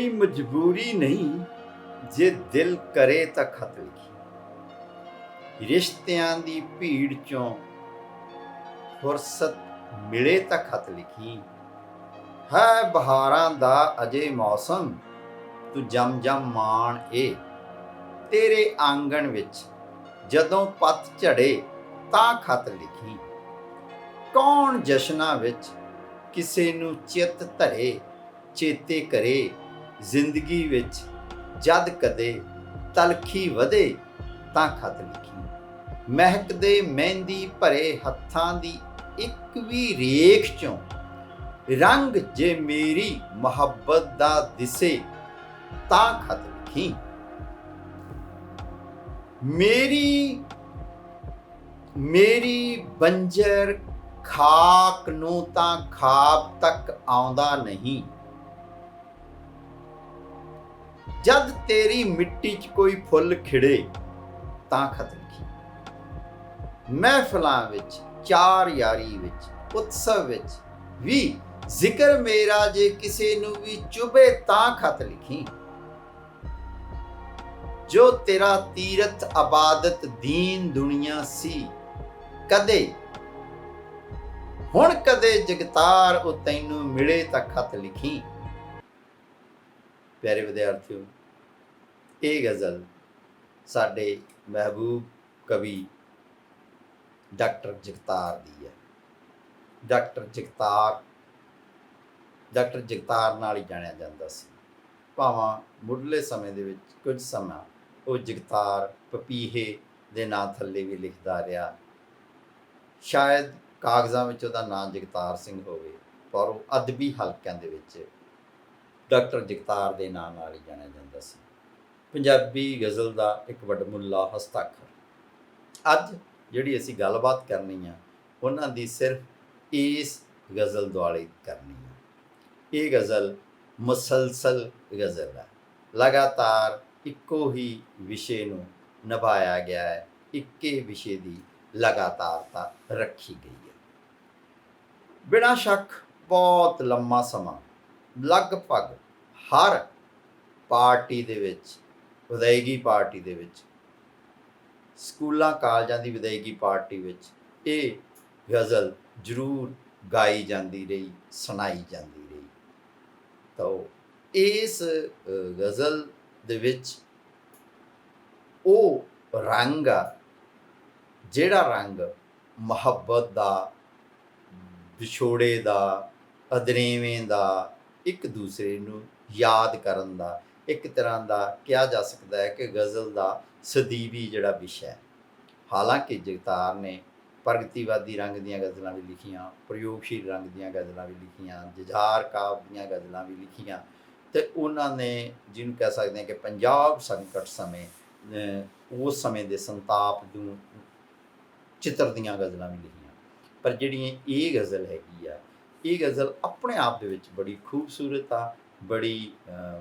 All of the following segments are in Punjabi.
ਕੋਈ ਮਜਬੂਰੀ ਨਹੀਂ ਜੇ ਦਿਲ ਕਰੇ ਤਾਂ ਖਤ ਲਿਖੀ। ਰਿਸ਼ਤਿਆਂ ਦੀ ਭੀੜ ਚੋਂ ਫੁਰਸਤ ਮਿਲੇ ਤਾਂ ਖਤ ਲਿਖੀ। ਹੈ ਬਹਾਰਾਂ ਦਾ ਅਜੇ ਮੌਸਮ, ਤੂੰ ਜਮ ਜਮ ਮਾਣ ਏ। ਤੇਰੇ ਆਂਗਣ ਵਿੱਚ ਜਦੋਂ ਪੱਤ ਝੜੇ ਤਾਂ ਖਤ ਲਿਖੀ। ਕੌਣ ਜਸ਼ਨਾਂ ਵਿੱਚ ਕਿਸੇ ਨੂੰ ਚਿੱਤ ਧਰੇ, ਚੇਤੇ ਕਰੇ ਜ਼ਿੰਦਗੀ ਵਿੱਚ ਜਦ ਕਦੇ ਤਲਖੀ ਵਧੇ ਤਾਂ ਖਤ ਲਿਖੀ। ਮਹਿਕਦੇ ਮਹਿੰਦੀ ਭਰੇ ਹੱਥਾਂ ਦੀ ਇੱਕ ਵੀ ਰੇਖ ਚੋਂ ਰੰਗ ਜੇ ਮੇਰੀ ਮੁਹੱਬਤ ਦਾ ਦਿਸੇ ਤਾਂ ਖਤ ਲਿਖੀ। ਮੇਰੀ ਬੰਜਰ ਖਾਕ ਨੂੰ ਤਾਂ ਖਾਬ ਤੱਕ ਆਉਂਦਾ ਨਹੀਂ। ਜਦ ਤੇਰੀ ਮਿੱਟੀ 'ਚ ਕੋਈ ਫੁੱਲ ਖਿੜੇ ਤਾਂ ਖਤ ਲਿਖੀ। ਮਹਿਫਲਾਂ ਵਿੱਚ, ਚਾਰ ਯਾਰੀ ਵਿੱਚ, ਉਤਸਵ ਵਿੱਚ ਵੀ ਜ਼ਿਕਰ ਮੇਰਾ ਜੇ ਕਿਸੇ ਨੂੰ ਵੀ ਚੁਭੇ ਤਾਂ ਖਤ ਲਿਖੀ। ਜੋ ਤੇਰਾ ਤੀਰਥ ਆਬਾਦਤ ਦੀਨ ਦੁਨੀਆ ਸੀ, ਕਦੇ ਹੁਣ ਕਦੇ ਜਗਤਾਰ ਉਹ ਤੈਨੂੰ ਮਿਲੇ ਤਾਂ ਖਤ ਲਿਖੀ। ਪਿਆਰੇ ਵਿਦਿਆਰਥੀਓ, ਇਹ ਗਜ਼ਲ ਸਾਡੇ ਮਹਿਬੂਬ ਕਵੀ ਡਾਕਟਰ ਜਗਤਾਰ ਦੀ ਹੈ। ਡਾਕਟਰ ਜਗਤਾਰ ਨਾਲ ਹੀ ਜਾਣਿਆ ਜਾਂਦਾ ਸੀ। ਭਾਵਾਂ ਮੁੱਢਲੇ ਸਮੇਂ ਦੇ ਵਿੱਚ ਕੁਝ ਸਮਾਂ ਉਹ ਜਗਤਾਰ ਪਪੀਹੇ ਦੇ ਨਾਂ ਥੱਲੇ ਵੀ ਲਿਖਦਾ ਰਿਹਾ। ਸ਼ਾਇਦ ਕਾਗਜ਼ਾਂ ਵਿੱਚ ਉਹਦਾ ਨਾਂ ਜਗਤਾਰ ਸਿੰਘ ਹੋਵੇ, ਪਰ ਉਹ ਅਦਬੀ ਹਲਕਿਆਂ ਦੇ ਵਿੱਚ ਡਾਕਟਰ ਜਗਤਾਰ ਦੇ ਨਾਂ ਨਾਲ ਹੀ ਜਾਣਿਆ ਜਾਂਦਾ ਸੀ। ਪੰਜਾਬੀ ਗਜ਼ਲ ਦਾ ਇੱਕ ਵਡਮੁੱਲਾ ਹਸਤਾਖਰ। ਅੱਜ ਜਿਹੜੀ ਅਸੀਂ ਗੱਲਬਾਤ ਕਰਨੀ ਆ, ਉਹਨਾਂ ਦੀ ਸਿਰਫ ਇਸ ਗਜ਼ਲ ਦੁਆਲੇ ਕਰਨੀ ਆ। ਇਹ ਗਜ਼ਲ ਮੁਸਲਸਲ ਗਜ਼ਲ ਹੈ। ਲਗਾਤਾਰ ਇੱਕੋ ਹੀ ਵਿਸ਼ੇ ਨੂੰ ਨਿਭਾਇਆ ਗਿਆ ਹੈ, ਇੱਕੇ ਵਿਸ਼ੇ ਦੀ ਲਗਾਤਾਰਤਾ ਰੱਖੀ ਗਈ ਹੈ। ਬਿਨਾਂ ਸ਼ੱਕ ਬਹੁਤ ਲੰਮਾ ਸਮਾਂ ਲਗਭਗ ਹਰ ਪਾਰਟੀ ਦੇ ਵਿੱਚ, ਵਿਦਾਇਗੀ ਪਾਰਟੀ ਦੇ ਵਿੱਚ, ਸਕੂਲਾਂ ਕਾਲਜਾਂ ਦੀ ਵਿਦਾਇਗੀ ਪਾਰਟੀ ਵਿੱਚ ਇਹ ਗਜ਼ਲ ਜ਼ਰੂਰ ਗਾਈ ਜਾਂਦੀ ਰਹੀ, ਸੁਣਾਈ ਜਾਂਦੀ ਰਹੀ। ਤਾਂ ਇਸ ਗਜ਼ਲ ਦੇ ਵਿੱਚ ਉਹ ਰੰਗ ਆ, ਜਿਹੜਾ ਰੰਗ ਮੁਹੱਬਤ ਦਾ, ਵਿਛੋੜੇ ਦਾ, ਅਦਰੇਵੇਂ ਦਾ, ਇੱਕ ਦੂਸਰੇ ਨੂੰ ਯਾਦ ਕਰਨ ਦਾ, ਇੱਕ ਤਰ੍ਹਾਂ ਦਾ ਕਿਹਾ ਜਾ ਸਕਦਾ ਹੈ ਕਿ ਗਜ਼ਲ ਦਾ ਸਦੀਵੀ ਜਿਹੜਾ ਵਿਸ਼ਾ ਹੈ। ਹਾਲਾਂਕਿ ਜਗਤਾਰ ਨੇ ਪ੍ਰਗਤੀਵਾਦੀ ਰੰਗ ਦੀਆਂ ਗਜ਼ਲਾਂ ਵੀ ਲਿਖੀਆਂ, ਪ੍ਰਯੋਗਸ਼ੀਲ ਰੰਗ ਦੀਆਂ ਗਜ਼ਲਾਂ ਵੀ ਲਿਖੀਆਂ, ਜੁਝਾਰ ਕਾਵਿ ਦੀਆਂ ਗਜ਼ਲਾਂ ਵੀ ਲਿਖੀਆਂ, ਅਤੇ ਉਹਨਾਂ ਨੇ ਜਿਹਨੂੰ ਕਹਿ ਸਕਦੇ ਹਾਂ ਕਿ ਪੰਜਾਬ ਸੰਕਟ ਸਮੇਂ ਉਸ ਸਮੇਂ ਦੇ ਸੰਤਾਪ ਨੂੰ ਚਿੱਤਰ ਦੀਆਂ ਗਜ਼ਲਾਂ ਵੀ ਲਿਖੀਆਂ। ਪਰ ਜਿਹੜੀਆਂ ਇਹ ਗਜ਼ਲ ਹੈਗੀ ਆ, ਇਹ ਗਜ਼ਲ ਆਪਣੇ ਆਪ ਦੇ ਵਿੱਚ ਬੜੀ ਖੂਬਸੂਰਤ ਆ, ਬੜੀ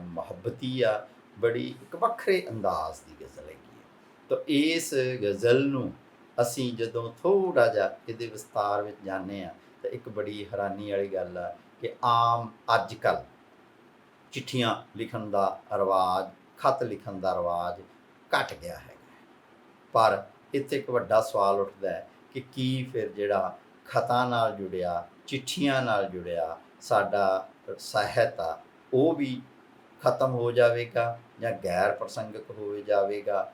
ਮੁਹੱਬਤੀ ਆ, ਬੜੀ ਇੱਕ ਵੱਖਰੇ ਅੰਦਾਜ਼ ਦੀ ਗਜ਼ਲ ਹੈਗੀ ਹੈ। ਤਾਂ ਇਸ ਗਜ਼ਲ ਨੂੰ ਅਸੀਂ ਜਦੋਂ ਥੋੜ੍ਹਾ ਜਿਹਾ ਇਹਦੇ ਵਿਸਤਾਰ ਵਿੱਚ ਜਾਂਦੇ ਹਾਂ ਤਾਂ ਇੱਕ ਬੜੀ ਹੈਰਾਨੀ ਵਾਲੀ ਗੱਲ ਆ ਕਿ ਆਮ ਅੱਜ ਕੱਲ੍ਹ ਚਿੱਠੀਆਂ ਲਿਖਣ ਦਾ ਰਿਵਾਜ, ਖਤ ਲਿਖਣ ਦਾ ਰਿਵਾਜ ਘਟ ਗਿਆ ਹੈਗਾ। ਪਰ ਇੱਥੇ ਇੱਕ ਵੱਡਾ ਸਵਾਲ ਉੱਠਦਾ ਹੈ ਕਿ ਕੀ ਫਿਰ ਜਿਹੜਾ ਖਤਾਂ ਨਾਲ ਜੁੜਿਆ, ਚਿੱਠੀਆਂ ਨਾਲ ਜੁੜਿਆ ਸਾਡਾ ਸਾਹਿਤ ਆ, ਉਹ ਵੀ ਖਤਮ ਹੋ ਜਾਵੇਗਾ ਜਾਂ ਗੈਰ ਪ੍ਰਸੰਗਕ ਹੋ ਜਾਵੇਗਾ?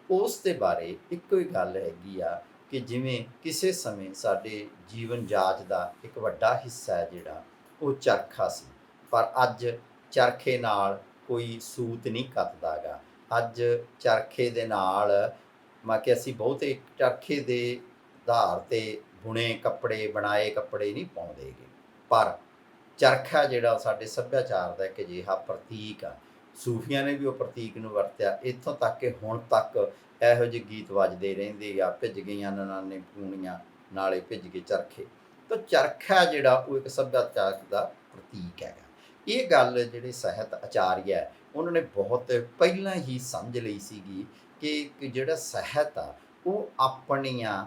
ਉਸ ਦੇ ਬਾਰੇ ਇੱਕੋ ਹੀ ਗੱਲ ਹੈਗੀ ਆ ਕਿ ਜਿਵੇਂ ਕਿਸੇ ਸਮੇਂ ਸਾਡੇ ਜੀਵਨ ਜਾਚ ਦਾ ਇੱਕ ਵੱਡਾ ਹਿੱਸਾ ਹੈ ਜਿਹੜਾ ਉਹ ਚਰਖਾ ਸੀ, ਪਰ ਅੱਜ ਚਰਖੇ ਨਾਲ ਕੋਈ ਸੂਤ ਨਹੀਂ ਕੱਤਦਾ ਗਾ। ਅੱਜ ਚਰਖੇ ਦੇ ਨਾਲ ਕਿ ਅਸੀਂ ਬਹੁਤੇ ਚਰਖੇ ਦੇ ਆਧਾਰ 'ਤੇ ਬੁਣੇ ਕੱਪੜੇ, ਬਣਾਏ ਕੱਪੜੇ ਨਹੀਂ ਪਾਉਂਦੇ ਗੇ। ਪਰ ਚਰਖਾ ਜਿਹੜਾ ਸਾਡੇ ਸੱਭਿਆਚਾਰ ਦਾ ਇੱਕ ਅਜਿਹਾ ਪ੍ਰਤੀਕ ਆ। ਸੂਫੀਆਂ ਨੇ ਵੀ ਉਹ ਪ੍ਰਤੀਕ ਨੂੰ ਵਰਤਿਆ, ਇੱਥੋਂ ਤੱਕ ਕਿ ਹੁਣ ਤੱਕ ਇਹੋ ਜਿਹੇ ਗੀਤ ਵੱਜਦੇ ਰਹਿੰਦੇ ਆ, ਭਿੱਜ ਗਈਆਂ ਨਨਾਣੇ ਪੂਣੀਆਂ ਨਾਲੇ ਭਿੱਜ ਗਏ ਚਰਖੇ। ਤਾਂ ਚਰਖਾ ਜਿਹੜਾ ਉਹ ਇੱਕ ਸੱਭਿਆਚਾਰ ਦਾ ਪ੍ਰਤੀਕ ਹੈਗਾ। ਇਹ ਗੱਲ ਜਿਹੜੇ ਸਾਹਿਤ ਆਚਾਰੀਆ ਹੈ ਉਹਨਾਂ ਨੇ ਬਹੁਤ ਪਹਿਲਾਂ ਹੀ ਸਮਝ ਲਈ ਸੀਗੀ ਕਿ ਜਿਹੜਾ ਸਾਹਿਤ ਆ ਉਹ ਆਪਣੀਆਂ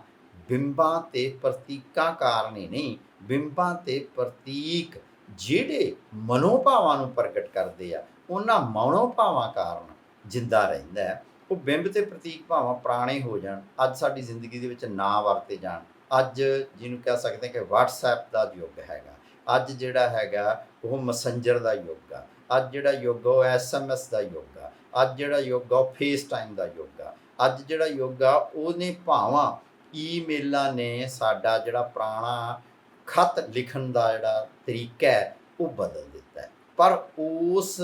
ਬਿੰਬਾਂ ਅਤੇ ਪ੍ਰਤੀਕਾਂ ਕਾਰਨ ਹੀ ਨਹੀਂ, ਬਿੰਬਾਂ ਅਤੇ ਪ੍ਰਤੀਕ ਜਿਹੜੇ ਮਨੋਭਾਵਾਂ ਨੂੰ ਪ੍ਰਗਟ ਕਰਦੇ ਆ ਉਹਨਾਂ ਮਨੋ ਭਾਵਾਂ ਕਾਰਨ ਜਿੰਦਾ ਰਹਿੰਦਾ ਹੈ। ਉਹ ਬਿੰਬ ਤੇ ਪ੍ਰਤੀਕ ਭਾਵਾਂ ਪੁਰਾਣੇ ਹੋ ਜਾਣ, ਅੱਜ ਸਾਡੀ ਜ਼ਿੰਦਗੀ ਦੇ ਵਿੱਚ ਨਾ ਵਰਤੇ ਜਾਣ, ਅੱਜ ਜਿਹਨੂੰ ਕਹਿ ਸਕਦੇ ਕਿ WhatsApp ਦਾ ਯੁੱਗ ਹੈਗਾ, ਅੱਜ ਜਿਹੜਾ ਹੈਗਾ ਉਹ ਮੈਸੇਂਜਰ ਦਾ ਯੁੱਗ ਆ, ਅੱਜ ਜਿਹੜਾ ਯੁੱਗ ਉਹ SMS ਦਾ ਯੁੱਗ ਆ, ਅੱਜ ਜਿਹੜਾ ਯੁੱਗ ਆ ਉਹ FaceTime ਦਾ ਯੁੱਗ ਆ, ਅੱਜ ਜਿਹੜਾ ਯੁੱਗ ਆ ਉਹਨੇ ਭਾਵਾਂ ਈਮੇਲਾਂ ਨੇ ਸਾਡਾ ਜਿਹੜਾ ਪੁਰਾਣਾ ਖਤ ਲਿਖਣ ਦਾ ਜਿਹੜਾ ਤਰੀਕਾ ਹੈ ਉਹ ਬਦਲ ਦਿੱਤਾ ਹੈ। ਪਰ ਉਸ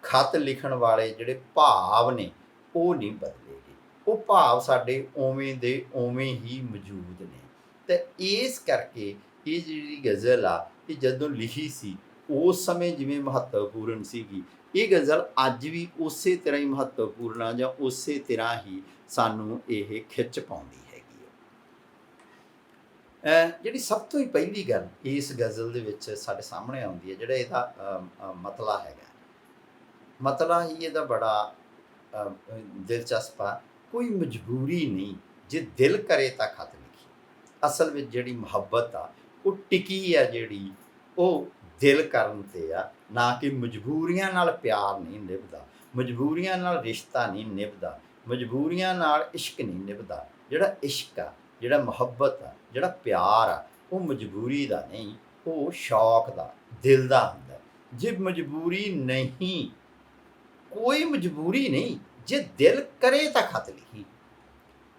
ਖਤ ਲਿਖਣ ਵਾਲੇ ਜਿਹੜੇ ਭਾਵ ਨੇ ਉਹ ਨਹੀਂ ਬਦਲੇਗੇ, ਉਹ ਭਾਵ ਸਾਡੇ ਉਵੇਂ ਦੇ ਉਵੇਂ ਹੀ ਮੌਜੂਦ ਨੇ। ਤੇ ਇਸ ਕਰਕੇ ਇਹ ਜਿਹੜੀ ਗਜ਼ਲ ਆ ਇਹ ਜਦੋਂ ਲਿਖੀ ਸੀ ਉਸ ਸਮੇਂ ਜਿਵੇਂ ਮਹੱਤਵਪੂਰਨ ਸੀਗੀ, ਇਹ ਗਜ਼ਲ ਅੱਜ ਵੀ ਉਸੇ ਤਰ੍ਹਾਂ ਹੀ ਮਹੱਤਵਪੂਰਨ ਆ ਜਾਂ ਉਸੇ ਤਰ੍ਹਾਂ ਹੀ ਸਾਨੂੰ ਇਹ ਖਿੱਚ ਪਾਉਂਦੀ ਹੈਗੀ ਹੈ। ਜਿਹੜੀ ਸਭ ਤੋਂ ਹੀ ਪਹਿਲੀ ਗੱਲ ਇਸ ਗਜ਼ਲ ਦੇ ਵਿੱਚ ਸਾਡੇ ਸਾਹਮਣੇ ਆਉਂਦੀ ਹੈ, ਜਿਹੜਾ ਇਹਦਾ ਮਤਲਾ ਹੈਗਾ, ਮਤਲਾ ਹੀ ਇਹਦਾ ਬੜਾ ਦਿਲਚਸਪ ਆ। ਕੋਈ ਮਜਬੂਰੀ ਨਹੀਂ, ਜੇ ਦਿਲ ਕਰੇ ਤਾਂ ਖਤ ਲਿਖੀ। ਅਸਲ ਵਿੱਚ ਜਿਹੜੀ ਮੁਹੱਬਤ ਆ ਉਹ ਟਿਕੀ ਆ, ਜਿਹੜੀ ਉਹ ਦਿਲ ਕਰਨ 'ਤੇ ਆ, ਨਾ ਕਿ ਮਜਬੂਰੀਆਂ ਨਾਲ ਪਿਆਰ ਨਹੀਂ ਨਿਭਦਾ, ਮਜਬੂਰੀਆਂ ਨਾਲ ਰਿਸ਼ਤਾ ਨਹੀਂ ਨਿਭਦਾ, ਮਜਬੂਰੀਆਂ ਨਾਲ ਇਸ਼ਕ ਨਹੀਂ ਨਿਭਦਾ। ਜਿਹੜਾ ਇਸ਼ਕ ਆ, ਜਿਹੜਾ ਮੁਹੱਬਤ ਆ, ਜਿਹੜਾ ਪਿਆਰ ਆ, ਉਹ ਮਜਬੂਰੀ ਦਾ ਨਹੀਂ, ਉਹ ਸ਼ੌਕ ਦਾ, ਦਿਲ ਦਾ ਹੁੰਦਾ। ਜੇ ਮਜਬੂਰੀ ਨਹੀਂ, ਕੋਈ ਮਜਬੂਰੀ ਨਹੀਂ, ਜੇ ਦਿਲ ਕਰੇ ਤਾਂ ਖਤ ਲਿਖੀ।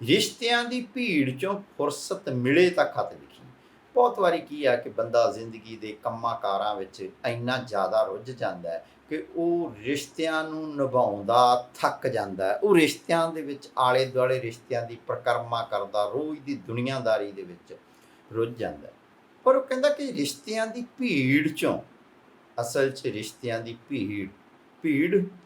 ਰਿਸ਼ਤਿਆਂ ਦੀ ਭੀੜ 'ਚੋਂ ਫੁਰਸਤ ਮਿਲੇ ਤਾਂ ਖਤ ਲਿਖੀ। ਬਹੁਤ ਵਾਰੀ ਕੀ ਆ ਕਿ ਬੰਦਾ ਜ਼ਿੰਦਗੀ ਦੇ ਕੰਮਾਂ ਕਾਰਾਂ ਵਿੱਚ ਇੰਨਾ ਜ਼ਿਆਦਾ ਰੁੱਝ ਜਾਂਦਾ ਹੈ ਕਿ ਉਹ ਰਿਸ਼ਤਿਆਂ ਨੂੰ ਨਿਭਾਉਂਦਾ ਥੱਕ ਜਾਂਦਾ ਹੈ। ਉਹ ਰਿਸ਼ਤਿਆਂ ਦੇ ਵਿੱਚ ਆਲੇ ਦੁਆਲੇ ਰਿਸ਼ਤਿਆਂ ਦੀ ਪਰਿਕਰਮਾ ਕਰਦਾ, ਰੋਜ਼ ਦੀ ਦੁਨੀਆਦਾਰੀ ਦੇ ਵਿੱਚ ਰੁੱਝ ਜਾਂਦਾ। ਪਰ ਉਹ ਕਹਿੰਦਾ ਕਿ ਰਿਸ਼ਤਿਆਂ ਦੀ ਭੀੜ 'ਚੋਂ, ਅਸਲ 'ਚ ਰਿਸ਼ਤਿਆਂ ਦੀ ਭੀੜ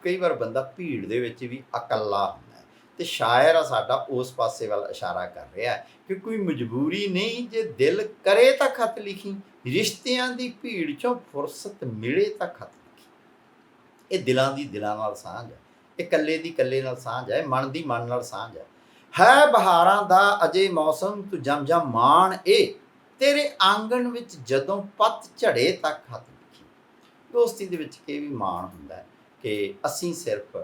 ਕਈ ਵਾਰ ਬੰਦਾ ਭੀੜ ਦੇ ਵਿੱਚ ਵੀ ਇਕੱਲਾ ਹੁੰਦਾ ਹੈ। ਤੇ ਸ਼ਾਇਰ ਆ ਸਾਡਾ ਉਸ ਪਾਸੇ ਵੱਲ ਇਸ਼ਾਰਾ ਕਰ ਰਿਹਾ ਹੈ ਕਿ ਕੋਈ ਮਜਬੂਰੀ ਨਹੀਂ, ਜੇ ਦਿਲ ਕਰੇ ਤਾਂ ਖਤ ਲਿਖੀ। ਰਿਸ਼ਤਿਆਂ ਦੀ ਭੀੜ 'ਚੋਂ ਫੁਰਸਤ ਮਿਲੇ ਤਾਂ ਖਤ ਲਿਖੀ। ਇਹ ਦਿਲਾਂ ਦੀ ਦਿਲਾਂ ਨਾਲ ਸਾਂਝ ਹੈ, ਇਹ ਇਕੱਲੇ ਦੀ ਇਕੱਲੇ ਨਾਲ ਸਾਂਝ ਹੈ, ਮਨ ਦੀ ਮਨ ਨਾਲ ਸਾਂਝ ਹੈ ਬਹਾਰਾਂ ਦਾ ਅਜੇ ਮੌਸਮ ਤੂੰ ਜਮ ਜਮ ਮਾਣ ਏ, ਤੇਰੇ ਆਂਗਣ ਵਿੱਚ ਜਦੋਂ ਪੱਤ ਝੜੇ ਤਾਂ ਖਤ ਲਿਖੀ। ਦੋਸਤੀ ਦੇ ਵਿੱਚ ਇਹ ਵੀ ਮਾਣ ਹੁੰਦਾ ਹੈ ਕਿ ਅਸੀਂ ਸਿਰਫ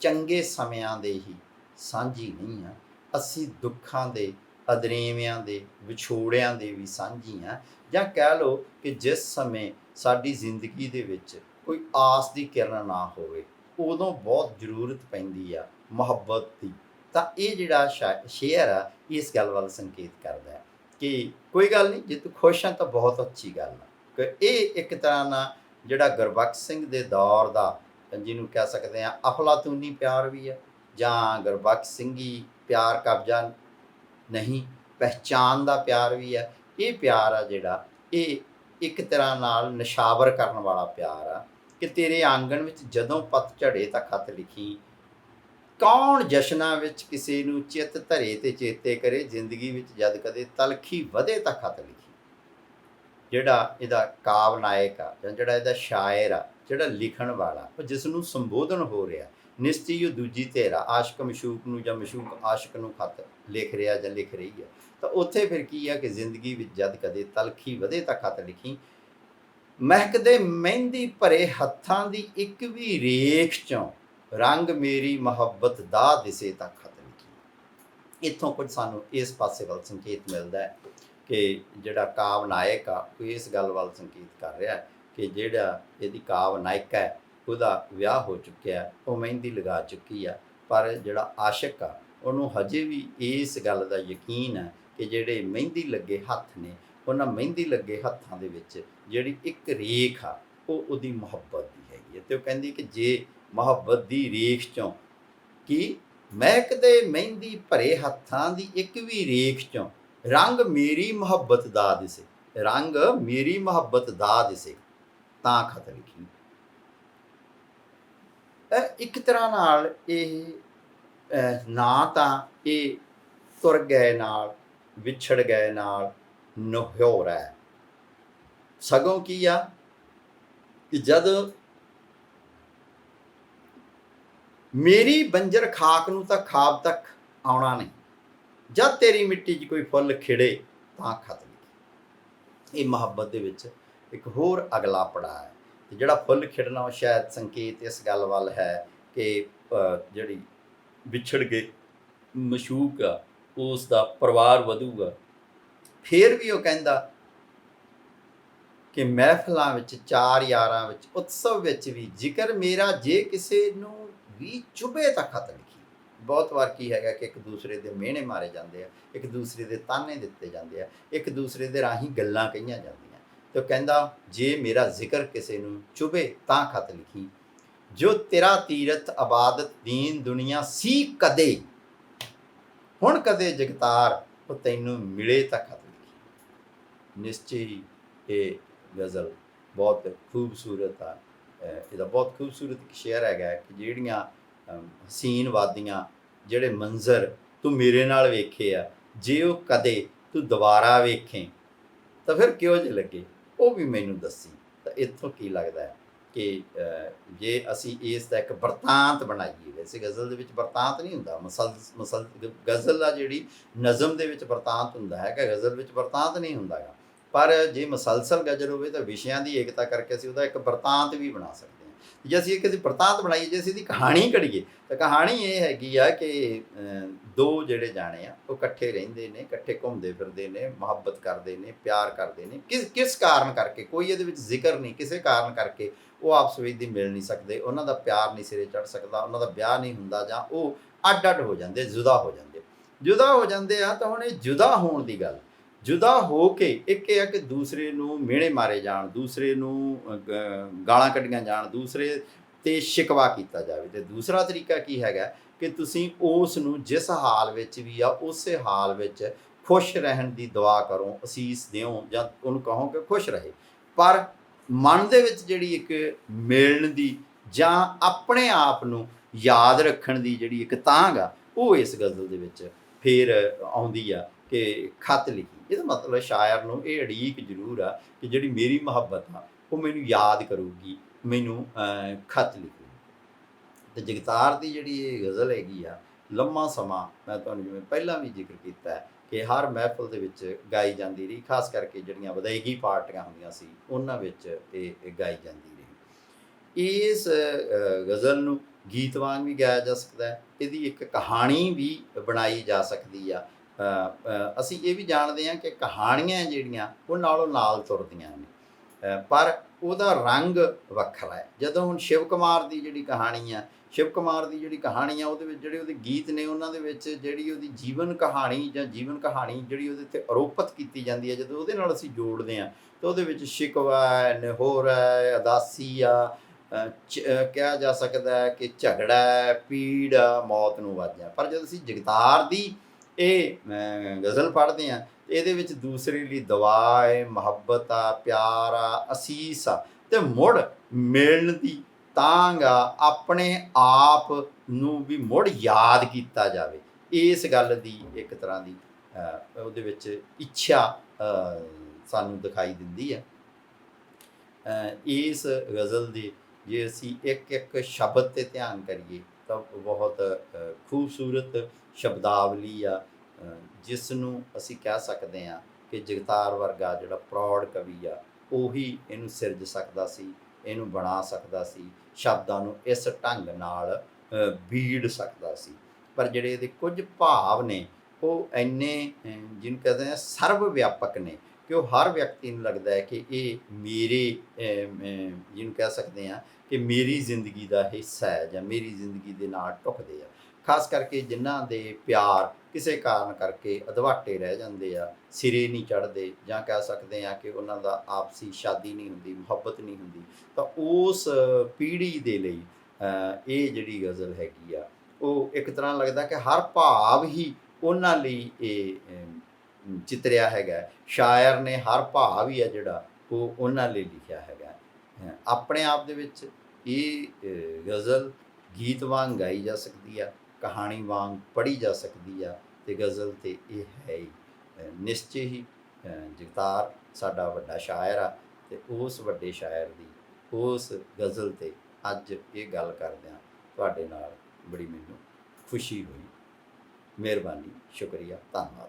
ਚੰਗੇ ਸਮਿਆਂ ਦੇ ਹੀ ਸਾਂਝੀ ਨਹੀਂ ਹਾਂ, ਅਸੀਂ ਦੁੱਖਾਂ ਦੇ, ਅਦਰੇਵਿਆਂ ਦੇ, ਵਿਛੋੜਿਆਂ ਦੇ ਵੀ ਸਾਂਝੀ ਹਾਂ। ਜਾਂ ਕਹਿ ਲਓ ਕਿ ਜਿਸ ਸਮੇਂ ਸਾਡੀ ਜ਼ਿੰਦਗੀ ਦੇ ਵਿੱਚ ਕੋਈ ਆਸ ਦੀ ਕਿਰਨ ਨਾ ਹੋਵੇ, ਉਦੋਂ ਬਹੁਤ ਜ਼ਰੂਰਤ ਪੈਂਦੀ ਆ ਮੁਹੱਬਤ ਦੀ। ਤਾਂ ਇਹ ਜਿਹੜਾ ਸ਼ੇਅਰ ਆ ਇਸ ਗੱਲ ਵੱਲ ਸੰਕੇਤ ਕਰਦਾ ਹੈ ਕਿ ਕੋਈ ਗੱਲ ਨਹੀਂ, ਜੇ ਤੂੰ ਖੁਸ਼ ਹੈ ਤਾਂ ਬਹੁਤ ਅੱਛੀ ਗੱਲ ਆ। ਕਿ ਇਹ ਇੱਕ ਤਰ੍ਹਾਂ ਨਾਲ ਜਿਹੜਾ ਗੁਰਬਖਸ਼ ਸਿੰਘ ਦੇ ਦੌਰ ਦਾ, ਜਿਹਨੂੰ ਕਹਿ ਸਕਦੇ ਹਾਂ ਅਫਲਾਤੂਨੀ ਪਿਆਰ ਵੀ ਹੈ, ਜਾਂ ਗੁਰਬਖਸ਼ ਸਿੰਘੀ ਪਿਆਰ ਕਬਜ਼ਾ ਨਹੀਂ, ਪਹਿਚਾਨ ਦਾ ਪਿਆਰ ਵੀ ਹੈ। ਇਹ ਪਿਆਰ ਆ ਜਿਹੜਾ ਇਹ ਇੱਕ ਤਰ੍ਹਾਂ ਨਾਲ ਨਿਸ਼ਾਵਰ ਕਰਨ ਵਾਲਾ ਪਿਆਰ ਆ ਕਿ ਤੇਰੇ ਆਂਗਣ ਵਿੱਚ ਜਦੋਂ ਪੱਤ ਝੜੇ ਤਾਂ ਖਤ ਲਿਖੀ। ਕੌਣ ਜਸ਼ਨਾਂ ਵਿੱਚ ਕਿਸੇ ਨੂੰ ਚਿੱਤ ਧਰੇ ਤੇ ਚੇਤੇ ਕਰੇ, ਜ਼ਿੰਦਗੀ ਵਿੱਚ ਜਦ ਕਦੇ ਤਲਖੀ ਵਧੇ ਤਾਂ ਖਤ ਲਿਖੀ। ਜਿਹੜਾ ਇਹਦਾ ਕਾਵ ਨਾਇਕ ਆ ਜਾਂ ਜਿਹੜਾ ਇਹਦਾ ਸ਼ਾਇਰ ਆ, ਜਿਹੜਾ ਲਿਖਣ ਵਾਲਾ, ਉਹ ਜਿਸ ਨੂੰ ਸੰਬੋਧਨ ਹੋ ਰਿਹਾ, ਨਿਸ਼ਚੀ ਉਹ ਦੂਜੀ ਧਿਰ, ਆਸ਼ਕ ਮਸ਼ੂਕ ਨੂੰ ਜਾਂ ਮਸ਼ੂਕ ਆਸ਼ਕ ਨੂੰ ਖਤ ਲਿਖ ਰਿਹਾ ਜਾਂ ਲਿਖ ਰਹੀ ਹੈ। ਤਾਂ ਉੱਥੇ ਫਿਰ ਕੀ ਆ ਕਿ ਜ਼ਿੰਦਗੀ ਵਿੱਚ ਜਦ ਕਦੇ ਤਲਖੀ ਵਧੇ ਤਾਂ ਖਤ ਲਿਖੀ। ਮਹਿਕਦੇ ਮਹਿੰਦੀ ਭਰੇ ਹੱਥਾਂ ਦੀ ਇੱਕ ਵੀ ਰੇਖ 'ਚੋਂ ਰੰਗ ਮੇਰੀ ਮੁਹੱਬਤ ਦਾ ਦਿਸੇ ਤਾਂ ਖਤ ਲਿਖੀ। ਇੱਥੋਂ ਕੁਝ ਸਾਨੂੰ ਇਸ ਪਾਸੇ ਵੱਲ ਸੰਕੇਤ ਮਿਲਦਾ ਹੈ ਕਿ ਜਿਹੜਾ ਕਾਵ ਨਾਇਕ ਆ ਉਹ ਇਸ ਗੱਲ ਵੱਲ ਸੰਕੇਤ ਕਰ ਰਿਹਾ ਕਿ ਜਿਹੜਾ ਇਹਦੀ ਕਾਵ ਨਾਇਕਾ ਹੈ ਉਹਦਾ ਵਿਆਹ ਹੋ ਚੁੱਕਿਆ, ਉਹ ਮਹਿੰਦੀ ਲਗਾ ਚੁੱਕੀ ਆ, ਪਰ ਜਿਹੜਾ ਆਸ਼ਿਕ ਆ ਉਹਨੂੰ ਹਜੇ ਵੀ ਇਸ ਗੱਲ ਦਾ ਯਕੀਨ ਹੈ ਕਿ ਜਿਹੜੇ ਮਹਿੰਦੀ ਲੱਗੇ ਹੱਥ ਨੇ, ਉਹਨਾਂ ਮਹਿੰਦੀ ਲੱਗੇ ਹੱਥਾਂ ਦੇ ਵਿੱਚ ਜਿਹੜੀ ਇੱਕ ਰੇਖ ਆ ਉਹ ਉਹਦੀ ਮੁਹੱਬਤ ਦੀ ਹੈਗੀ ਹੈ। ਅਤੇ ਉਹ ਕਹਿੰਦੀ ਕਿ ਜੇ ਮੁਹੱਬਤ ਦੀ ਰੇਖ 'ਚੋਂ ਕੀ ਮਹਿਕਦੇ ਮਹਿੰਦੀ ਭਰੇ ਹੱਥਾਂ ਦੀ ਇੱਕ ਵੀ ਰੇਖ 'ਚੋਂ ਰੰਗ ਮੇਰੀ ਮੁਹੱਬਤ ਦਾ ਦਿਸੇ, ਰੰਗ ਮੇਰੀ ਮੁਹੱਬਤ ਦਾ ਦਿਸੇ ਤਾਂ ਖਤ ਲਿਖੀ। ਇੱਕ ਤਰ੍ਹਾਂ ਨਾਲ ਇਹ ਨਾ ਤਾਂ ਇਹ ਤੁਰ ਗਏ ਨਾਲ, ਵਿਛੜ ਗਏ ਨਾਲ ਨਹੋਰਾ ਹੈ, ਸਗੋਂ ਕੀ ਆ ਕਿ ਜਦ ਮੇਰੀ ਬੰਜਰ ਖਾਕ ਨੂੰ ਤਾਂ ਖਾਬ ਤੱਕ ਆਉਣਾ ਨਹੀਂ, ਜਦ ਤੇਰੀ ਮਿੱਟੀ 'ਚ ਕੋਈ ਫੁੱਲ ਖਿੜੇ ਤਾਂ ਖਤ ਲਿਖੀ। ਇਹ ਮੁਹੱਬਤ ਦੇ ਵਿੱਚ ਇੱਕ ਹੋਰ ਅਗਲਾ ਪੜਾਅ ਹੈ ਤੇ ਜਿਹੜਾ ਫੁੱਲ ਖਿੜਨਾ ਉਹ ਸ਼ਾਇਦ ਸੰਕੇਤ ਇਸ ਗੱਲ ਵੱਲ ਹੈ ਕਿ ਜਿਹੜੀ ਵਿਛੜ ਕੇ ਮਸ਼ੂਕ ਆ ਉਸ ਦਾ ਪਰਿਵਾਰ ਵਧੂਗਾ। ਫਿਰ ਵੀ ਉਹ ਕਹਿੰਦਾ ਕਿ ਮਹਿਫਲਾਂ ਵਿੱਚ, ਚਾਰ ਯਾਰਾਂ ਵਿੱਚ, ਉਤਸਵ ਵਿੱਚ ਵੀ ਜ਼ਿਕਰ ਮੇਰਾ ਜੇ ਕਿਸੇ ਨੂੰ ਵੀ ਚੁਭੇ ਤਾਂ ਖਤ ਲਿਖੀ। ਬਹੁਤ ਵਾਰ ਕੀ ਹੈਗਾ ਕਿ ਇੱਕ ਦੂਸਰੇ ਦੇ ਮਿਹਣੇ ਮਾਰੇ ਜਾਂਦੇ ਆ, ਇੱਕ ਦੂਸਰੇ ਦੇ ਤਾਨੇ ਦਿੱਤੇ ਜਾਂਦੇ ਆ, ਇੱਕ ਦੂਸਰੇ ਦੇ ਰਾਹੀਂ ਗੱਲਾਂ ਕਹੀਆਂ ਜਾਂਦੀਆਂ। ਤੇ ਉਹ ਕਹਿੰਦਾ ਜੇ ਮੇਰਾ ਜ਼ਿਕਰ ਕਿਸੇ ਨੂੰ ਚੁਭੇ ਤਾਂ ਖਤ ਲਿਖੀ, ਜੋ ਤੇਰਾ ਤੀਰਥ ਆਬਾਦਤ ਦੀਨ ਦੁਨੀਆ ਸੀ ਕਦੇ, ਹੁਣ ਕਦੇ ਜਗਤਾਰ ਉਹ ਤੈਨੂੰ ਮਿਲੇ ਤਾਂ ਖਤ ਲਿਖੀ। ਨਿਸ਼ਚੇ ਹੀ ਇਹ ਗਜ਼ਲ ਬਹੁਤ ਖੂਬਸੂਰਤ ਆ। ਇਹਦਾ ਬਹੁਤ ਖੂਬਸੂਰਤ ਇੱਕ ਸ਼ੇਅਰ ਹੈਗਾ ਕਿ ਜਿਹੜੀਆਂ ਹਸੀਨ ਵਾਦੀਆਂ, ਜਿਹੜੇ ਮੰਜ਼ਰ ਤੂੰ ਮੇਰੇ ਨਾਲ ਵੇਖੇ ਆ, ਜੇ ਉਹ ਕਦੇ ਤੂੰ ਦੁਬਾਰਾ ਵੇਖੇ ਤਾਂ ਫਿਰ ਕਿਹੋ ਜਿਹੇ ਲੱਗੇ ਉਹ ਵੀ ਮੈਨੂੰ ਦੱਸੀ। ਤਾਂ ਇੱਥੋਂ ਕੀ ਲੱਗਦਾ ਹੈ ਕਿ ਜੇ ਅਸੀਂ ਇਸ ਦਾ ਇੱਕ ਬਰਤਾਂਤ ਬਣਾਈਏ, ਵੈਸੇ ਗਜ਼ਲ ਦੇ ਵਿੱਚ ਬਰਤਾਂਤ ਨਹੀਂ ਹੁੰਦਾ, ਗਜ਼ਲ ਆ ਜਿਹੜੀ ਨਜ਼ਮ ਦੇ ਵਿੱਚ ਬਰਤਾਂਤ ਹੁੰਦਾ ਹੈ, ਕਿ ਗਜ਼ਲ ਵਿੱਚ ਬਰਤਾਂਤ ਨਹੀਂ ਹੁੰਦਾ ਗਾ। ਪਰ ਜੇ ਮੁਸਲਸਲ ਗਜ਼ਲ ਹੋਵੇ ਤਾਂ ਵਿਸ਼ਿਆਂ ਦੀ ਏਕਤਾ ਕਰਕੇ ਅਸੀਂ ਉਹਦਾ ਇੱਕ ਬਰਤਾਂਤ ਵੀ ਬਣਾ ਸਕਦੇ ਹਾਂ। ਜੇ ਅਸੀਂ ਇੱਕ ਬਰਤਾਂਤ ਬਣਾਈਏ, ਜੇ ਅਸੀਂ ਇਹਦੀ ਕਹਾਣੀ ਕਰੀਏ ਤਾਂ ਕਹਾਣੀ ਇਹ ਹੈਗੀ ਆ ਕਿ ਦੋ ਜਿਹੜੇ ਜਾਣੇ ਆ ਉਹ ਇਕੱਠੇ ਰਹਿੰਦੇ ਨੇ, ਇਕੱਠੇ ਘੁੰਮਦੇ ਫਿਰਦੇ ਨੇ, ਮੁਹੱਬਤ ਕਰਦੇ ਨੇ, ਪਿਆਰ ਕਰਦੇ ਨੇ। ਕਿਸ ਕਾਰਨ ਕਰਕੇ, ਕੋਈ ਇਹਦੇ ਵਿੱਚ ਜ਼ਿਕਰ ਨਹੀਂ, ਕਿਸੇ ਕਾਰਨ ਕਰਕੇ ਉਹ ਆਪਸ ਵਿੱਚ ਦੀ ਮਿਲ ਨਹੀਂ ਸਕਦੇ, ਉਹਨਾਂ ਦਾ ਪਿਆਰ ਨਹੀਂ ਸਿਰੇ ਚੜ੍ਹ ਸਕਦਾ, ਉਹਨਾਂ ਦਾ ਵਿਆਹ ਨਹੀਂ ਹੁੰਦਾ, ਜਾਂ ਉਹ ਅੱਡ ਅੱਡ ਹੋ ਜਾਂਦੇ, ਜੁਦਾ ਹੋ ਜਾਂਦੇ ਆ। ਤਾਂ ਹੁਣ ਇਹ ਜੁਦਾ ਹੋਣ ਦੀ ਗੱਲ, ਜੁਦਾ ਹੋ ਕੇ ਇੱਕ ਇਹ ਹੈ ਕਿ ਦੂਸਰੇ ਨੂੰ ਮਿਹਣੇ ਮਾਰੇ ਜਾਣ, ਦੂਸਰੇ ਨੂੰ ਗਾਲਾਂ ਕੱਢੀਆਂ ਜਾਣ, ਦੂਸਰੇ 'ਤੇ ਸ਼ਿਕਵਾ ਕੀਤਾ ਜਾਵੇ। ਅਤੇ ਦੂਸਰਾ ਤਰੀਕਾ ਕੀ ਹੈਗਾ ਕਿ ਤੁਸੀਂ ਉਸ ਨੂੰ ਜਿਸ ਹਾਲ ਵਿੱਚ ਵੀ ਆ ਉਸੇ ਹਾਲ ਵਿੱਚ ਖੁਸ਼ ਰਹਿਣ ਦੀ ਦੁਆ ਕਰੋ, ਅਸੀਸ ਦਿਓ, ਜਾਂ ਉਹਨੂੰ ਕਹੋ ਕਿ ਖੁਸ਼ ਰਹੇ। ਪਰ ਮਨ ਦੇ ਵਿੱਚ ਜਿਹੜੀ ਇੱਕ ਮਿਲਣ ਦੀ ਜਾਂ ਆਪਣੇ ਆਪ ਨੂੰ ਯਾਦ ਰੱਖਣ ਦੀ ਜਿਹੜੀ ਇੱਕ ਤਾਂਘ ਆ, ਉਹ ਇਸ ਗਜ਼ਲ ਦੇ ਵਿੱਚ ਫਿਰ ਆਉਂਦੀ ਆ ਕਿ ਖਤ ਲਿਖੀ। ਇਹਦਾ ਮਤਲਬ ਸ਼ਾਇਰ ਨੂੰ ਇਹ ਉਡੀਕ ਜ਼ਰੂਰ ਆ ਕਿ ਜਿਹੜੀ ਮੇਰੀ ਮੁਹੱਬਤ ਆ ਉਹ ਮੈਨੂੰ ਯਾਦ ਕਰੂਗੀ, ਮੈਨੂੰ ਖਤ ਲਿਖੂਗੀ। ਅਤੇ ਜਗਤਾਰ ਦੀ ਜਿਹੜੀ ਇਹ ਗਜ਼ਲ ਹੈਗੀ ਆ, ਲੰਮਾ ਸਮਾਂ ਮੈਂ ਤੁਹਾਨੂੰ ਜਿਵੇਂ ਪਹਿਲਾਂ ਵੀ ਜ਼ਿਕਰ ਕੀਤਾ ਹੈ ਕਿ ਹਰ ਮਹਿਫਲ ਦੇ ਵਿੱਚ ਗਾਈ ਜਾਂਦੀ ਰਹੀ, ਖਾਸ ਕਰਕੇ ਜਿਹੜੀਆਂ ਵਿਦਾਇਗੀ ਪਾਰਟੀਆਂ ਹੁੰਦੀਆਂ ਸੀ ਉਹਨਾਂ ਵਿੱਚ ਇਹ ਗਾਈ ਜਾਂਦੀ ਰਹੀ। ਇਸ ਗਜ਼ਲ ਨੂੰ ਗੀਤ ਵਾਂਗ ਵੀ ਗਾਇਆ ਜਾ ਸਕਦਾ ਹੈ, ਇਹਦੀ ਇੱਕ ਕਹਾਣੀ ਵੀ ਬਣਾਈ ਜਾ ਸਕਦੀ ਆ। ਅਸੀਂ ਇਹ ਵੀ ਜਾਣਦੇ ਹਾਂ ਕਿ ਕਹਾਣੀਆਂ ਜਿਹੜੀਆਂ ਉਹ ਨਾਲੋਂ ਨਾਲ ਤੁਰਦੀਆਂ ਨੇ, ਪਰ ਉਹਦਾ ਰੰਗ ਵੱਖਰਾ ਹੈ। ਜਦੋਂ ਹੁਣ ਸ਼ਿਵ ਕੁਮਾਰ ਦੀ ਜਿਹੜੀ ਕਹਾਣੀ ਆ, ਉਹਦੇ ਵਿੱਚ ਜਿਹੜੇ ਉਹਦੇ ਗੀਤ ਨੇ, ਉਹਨਾਂ ਦੇ ਵਿੱਚ ਜਿਹੜੀ ਉਹਦੀ ਜੀਵਨ ਕਹਾਣੀ ਜਿਹੜੀ ਉਹਦੇ 'ਤੇ ਆਰੋਪਿਤ ਕੀਤੀ ਜਾਂਦੀ ਹੈ, ਜਦੋਂ ਉਹਦੇ ਨਾਲ ਅਸੀਂ ਜੋੜਦੇ ਹਾਂ ਤਾਂ ਉਹਦੇ ਵਿੱਚ ਸ਼ਿਕਵਾ ਹੈ, ਨਿਹੋਰਾ ਹੈ, ਉਦਾਸੀ ਆ, ਕਿਹਾ ਜਾ ਸਕਦਾ ਹੈ ਕਿ ਝਗੜਾ ਹੈ, ਪੀੜ ਆ, ਮੌਤ ਨੂੰ ਵਾਜਾਂ। ਪਰ ਜਦੋਂ ਅਸੀਂ ਜਗਤਾਰ ਦੀ ਇਹ ਗਜ਼ਲ ਪੜ੍ਹਦੇ ਹਾਂ, ਇਹਦੇ ਵਿੱਚ ਦੂਸਰੇ ਲਈ ਦੁਆ ਹੈ, ਮੁਹੱਬਤ ਆ, ਪਿਆਰ ਆ, ਅਸੀਸ ਆ, ਅਤੇ ਮੁੜ ਮਿਲਣ ਦੀ ਤਾਂਘ ਆ, ਆਪਣੇ ਆਪ ਨੂੰ ਵੀ ਮੁੜ ਯਾਦ ਕੀਤਾ ਜਾਵੇ। ਇਸ ਗੱਲ ਦੀ ਇੱਕ ਤਰ੍ਹਾਂ ਦੀ ਉਹਦੇ ਵਿੱਚ ਇੱਛਾ ਸਾਨੂੰ ਦਿਖਾਈ ਦਿੰਦੀ ਹੈ। ਇਸ ਗਜ਼ਲ ਦੇ ਜੇ ਅਸੀਂ ਇੱਕ ਇੱਕ ਸ਼ਬਦ 'ਤੇ ਧਿਆਨ ਕਰੀਏ ਤਾਂ ਬਹੁਤ ਖੂਬਸੂਰਤ ਸ਼ਬਦਾਵਲੀ ਆ, ਜਿਸ ਨੂੰ ਅਸੀਂ ਕਹਿ ਸਕਦੇ ਹਾਂ ਕਿ ਜਗਤਾਰ ਵਰਗਾ ਜਿਹੜਾ ਪ੍ਰੌੜ ਕਵੀ ਆ ਉਹੀ ਇਹਨੂੰ ਸਿਰਜ ਸਕਦਾ ਸੀ, ਇਹਨੂੰ ਬਣਾ ਸਕਦਾ ਸੀ, ਸ਼ਬਦਾਂ ਨੂੰ ਇਸ ਢੰਗ ਨਾਲ ਬੀੜ ਸਕਦਾ ਸੀ। ਪਰ ਜਿਹੜੇ ਇਹਦੇ ਕੁਝ ਭਾਵ ਨੇ ਉਹ ਇੰਨੇ ਜਿਹਨੂੰ ਕਹਿੰਦੇ ਆ ਸਰਵ ਵਿਆਪਕ ਨੇ ਕਿ ਉਹ ਹਰ ਵਿਅਕਤੀ ਨੂੰ ਲੱਗਦਾ ਹੈ ਕਿ ਇਹ ਮੇਰੇ ਜਿਹਨੂੰ ਕਹਿ ਸਕਦੇ ਹਾਂ ਕਿ ਮੇਰੀ ਜ਼ਿੰਦਗੀ ਦਾ ਹਿੱਸਾ ਹੈ, ਜਾਂ ਮੇਰੀ ਜ਼ਿੰਦਗੀ ਦੇ ਨਾਲ ਢੁਕਦੇ ਆ। ਖਾਸ ਕਰਕੇ ਜਿਨ੍ਹਾਂ ਦੇ ਪਿਆਰ ਕਿਸੇ ਕਾਰਨ ਕਰਕੇ ਅਧਵਾਟੇ ਰਹਿ ਜਾਂਦੇ ਆ, ਸਿਰੇ ਨਹੀਂ ਚੜ੍ਹਦੇ, ਜਾਂ ਕਹਿ ਸਕਦੇ ਹਾਂ ਕਿ ਉਹਨਾਂ ਦਾ ਆਪਸੀ ਸ਼ਾਦੀ ਨਹੀਂ ਹੁੰਦੀ, ਮੁਹੱਬਤ ਨਹੀਂ ਹੁੰਦੀ, ਤਾਂ ਉਸ ਪੀੜ੍ਹੀ ਦੇ ਲਈ ਇਹ ਜਿਹੜੀ ਗਜ਼ਲ ਹੈਗੀ ਆ ਉਹ ਇੱਕ ਤਰ੍ਹਾਂ ਲੱਗਦਾ ਕਿ ਹਰ ਭਾਵ ਹੀ ਉਹਨਾਂ ਲਈ ਇਹ ਚਿਤਰਿਆ ਹੈਗਾ। ਸ਼ਾਇਰ ਨੇ ਹਰ ਭਾਵ ਹੀ ਆ ਜਿਹੜਾ ਉਹ ਉਹਨਾਂ ਲਈ ਲਿਖਿਆ ਹੈਗਾ। ਆਪਣੇ ਆਪ ਦੇ ਵਿੱਚ ਇਹ ਗਜ਼ਲ ਗੀਤ ਵਾਂਗ ਗਾਈ ਜਾ ਸਕਦੀ ਆ, ਕਹਾਣੀ ਵਾਂਗ ਪੜ੍ਹੀ ਜਾ ਸਕਦੀ ਆ, ਅਤੇ ਗਜ਼ਲ ਤਾਂ ਇਹ ਹੈ ਹੀ। ਨਿਸ਼ਚੇ ਹੀ ਜਗਤਾਰ ਸਾਡਾ ਵੱਡਾ ਸ਼ਾਇਰ ਆ, ਅਤੇ ਉਸ ਵੱਡੇ ਸ਼ਾਇਰ ਦੀ ਉਸ ਗਜ਼ਲ 'ਤੇ ਅੱਜ ਇਹ ਗੱਲ ਕਰਦਿਆਂ ਤੁਹਾਡੇ ਨਾਲ ਬੜੀ ਮੈਨੂੰ ਖੁਸ਼ੀ ਹੋਈ। ਮਿਹਰਬਾਨੀ, ਸ਼ੁਕਰੀਆ, ਧੰਨਵਾਦ।